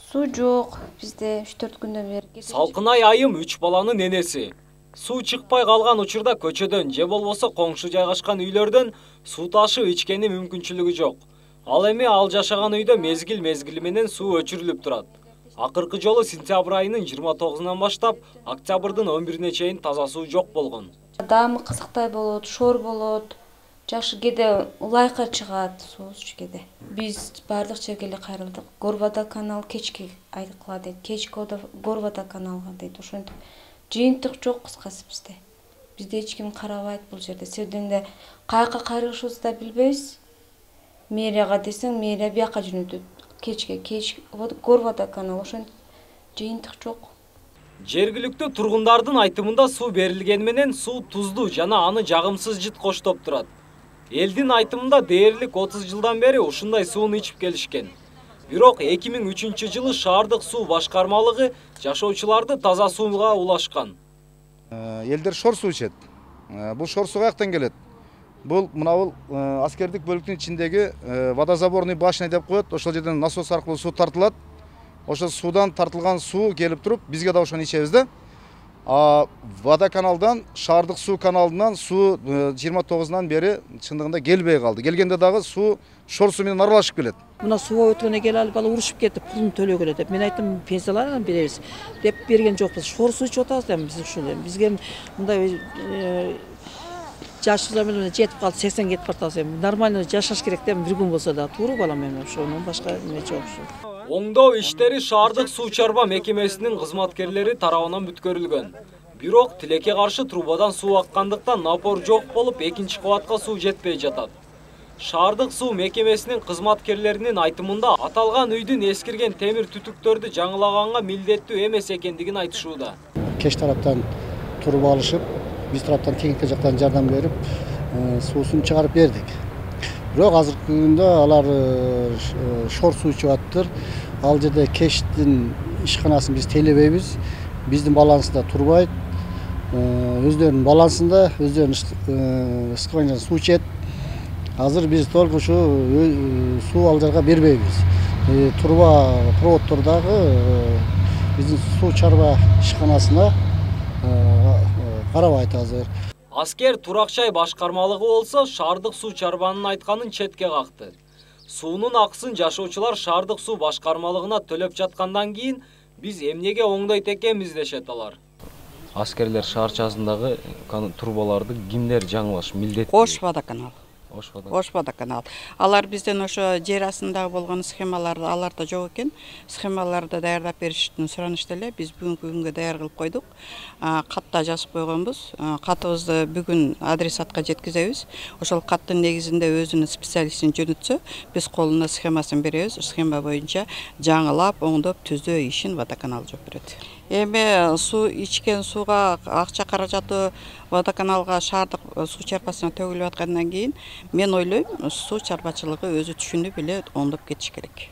Суу жок, бизде 3-4 күндөн бери. Салкынай айым 3 баланын энеси. Суу чыкпай калган учурда көчөдөн же болбосо коңшу жайгашкан үйлөрдөн суу ташып ичкени мүмкүнчүлүгү жок. Ал эми ал жашаган үйдө мезгил менен суу өчүрүлүп турат. Акыркы жолу сентябрь айынын 29-нан баштап октябрдын 11-ине чейин таза суу жок болгон. Даамы кызыктай болот, шор болот. Жашы кээде улайка чыгат суусу кээде. Биз бардык жерге эле кайрылдык. Горвода канал кечки айкыла дейт. Кечки Горвода каналга дейт. Ошентип жыйынтык жок кыскасы бизде. Бизде эч ким карабайт бул жерде. Себебинде каяка кайрылышыбызды да билбейбиз. Мэрияга десең, мэрия бияка жөнөтөт. Кечке Горвода канал ошентип жыйынтык жок. Жергиликтүү тургундардын айтымында суу берилгени менен суу туздуу жана аны жагымсыз жыт коштоп турат. Элдин айтымында дээрлик 30 жылдан бери ушундай сууну ичип келишкен. Бирок 2003 жылы шаардык суу башкармалыгы жашоочуларды таза сууга улашкан. Элдер шор суу ичет. Бул шор суу каяктан келет? Бул мына аскердик бөлүктүн ичиндеги водозаборный башня деп коет. Ошол жерден насос аркылуу суу тартылат. Ошол суудан тартылган суу келип туруп, бизге да ошону ичебиз да. Водоканалдан, шаардык суу каналынан суу 29-нан бери чындыгында келбей калды. Келгенде дагы суу шор суу менен аралашып келет. Мына сууга өткөндөн кийин ал бала урушуп кетип, пулун төлөгөлө деп. Мен айттым, пенсиялардан беребиз деп берген жокпуз. Шор суу ичип атабыз деп биз ушул. Бизге мындай жашыбыз менен жетип калды, 80 кетип атабыз. Нормально жашаш керек деп бир күн болсо да туура балам менен ошонун башка эме жок. Оңдоо иштери шаардык суу чарба мекемесинин кызматкерлери тарабынан бүткөрүлгөн. Бирок тилекке каршы трубадан суу аккандыктан напор жок болуп, экинчи кабатка суу жетпей жатат. Шаардык суу мекемесинин кызматкерлеринин айтымында аталган үйдүн эскирген темир түтүктөрдү жаңылаганга милдеттүү эмес экендигин айтышууда. Кеш тараптан туруба алышып, биз тараптан техника жактан жардам берип, суусун чыгарып бердик. Бирок азыркы күндө алар шор суу ичип атыптыр. Ал жерде кештин ишканасын биз тейлебейбиз. Биздин балансында турбайт. Өздөрүнүн балансында, өздөрүнүн ыскыбайынан суу ичет. Азыр биз только ушу суу ал жерге бербейбиз. Труба проводтордогу биздин суу чарба ишканасына карабайт азыр. Аскер Туракчай башкармалыгы болсо шаардык суу чарбанын айтканын четке какты. Суунун акысын жашоочулар шаардык суу башкармалыгына төлөп жаткандан кийин биз эмнеге оңдойт экенбиз дешет алар. Аскерлер шаарчасындагы трубаларды кимдер жаңылаш милдеттүү? Ош водоканал. Ош водоканал. Алар бизден ошо жер астындагы болгон схемаларды аларда жок экен. Схемаларды даярдап беришин суранышты эле. Биз бүгүнкү күнгө даяр кылып койдук. Катта жазып койгонбуз. Катыбызды бүгүн адресатка жеткизебиз. Ошол каттын негизинде өзүнүн специалистин жөнөтсө, биз колуна схемасын беребиз. Схема боюнча жаңылап, оңдоп, түзөө ишин водоканал жооп берет. Эми суу ичкен сууга акча каражаты водоканалга шаардык суу чарбасына төгүлүп аткандан кийин мен ойлойм, суу чарбачылыгы өзү түшүнүп эле оңдоп кетиш керек.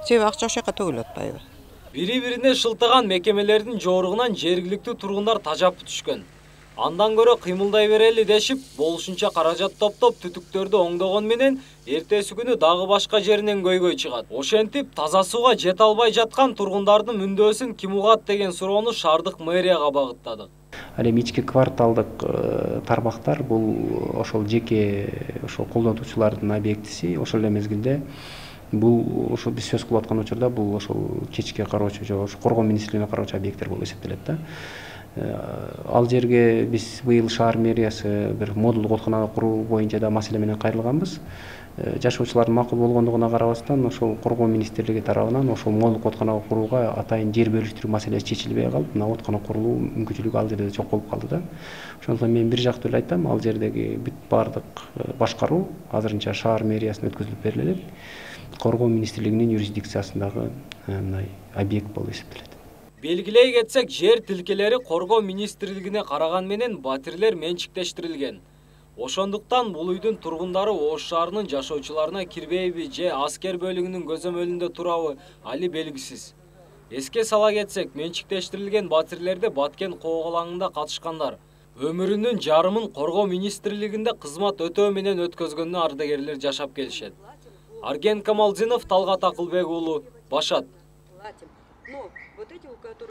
Себеби акча ошол жака төгүлүп атпайбы? Бири-бирине шылтыган мекемелердин жоругунан жергиликтүү тургундар тажап түшкөн. Андан көрө кыймылдай берели дешип, болушунча каражат топтоп түтүктөрдү оңдогон менен эртеси күнү дагы башка жеринен көйгөй чыгат. Ошентип таза сууга жете албай жаткан тургундардын мүндөсүн ким угат деген суроону шаардык мэрияга багыттадык. Ал эми ички кварталдык тармактар бул ошол жеке ошол колдонуучулардын объектиси, ошол эле мезгилде бул ошо биз сөз кылып аткан учурда бул ошол чечке кароочу же ошо коргоо министрлигине кароочу объекттер болуп эсептелет да. Ал жерге биз быйыл шаар мэриясы бир модулдук оорукана куруу боюнча да маселе менен кайрылганбыз. Жашоочулардын макул болгондугуна карабастан ошол коргоо министрлиги тарабынан ошол модулдук оорукана курууга атайын жер бөлүштүрүү маселеси чечилбей калып, мына оорукана курулуу мүмкүнчүлүгү ал жерде жок болуп калды да. Ошондуктан мен бир жактуу эле айтам, ал жердеги бүт баардык башкаруу азырынча шаар мэриясына өткөзүлүп берилет. Коргоо министрлигинин юрисдикциясындагы мындай объект болуп эсептелет. Белгилей кетсек, жер тилкелери коргоо министрлигине караган менен батирлер менчиктештирилген. Ошондуктан бул үйдүн тургундары Ош шаарынын жашоочуларына кирбейби же аскер бөлүгүнүн көзөмөлүндө турабы, али белгисиз. Эске сала кетсек, менчиктештирилген батирлерде Баткен коогалаңында катышкандар. Өмүрүнүн жарымын коргоо министрлигинде кызмат өтөө менен өткөзгөнүнө ардагерлер жашап келишет. Арген Камалдинов, Талгат Акылбек уулу, Башат. платим. Но вот эти, у которых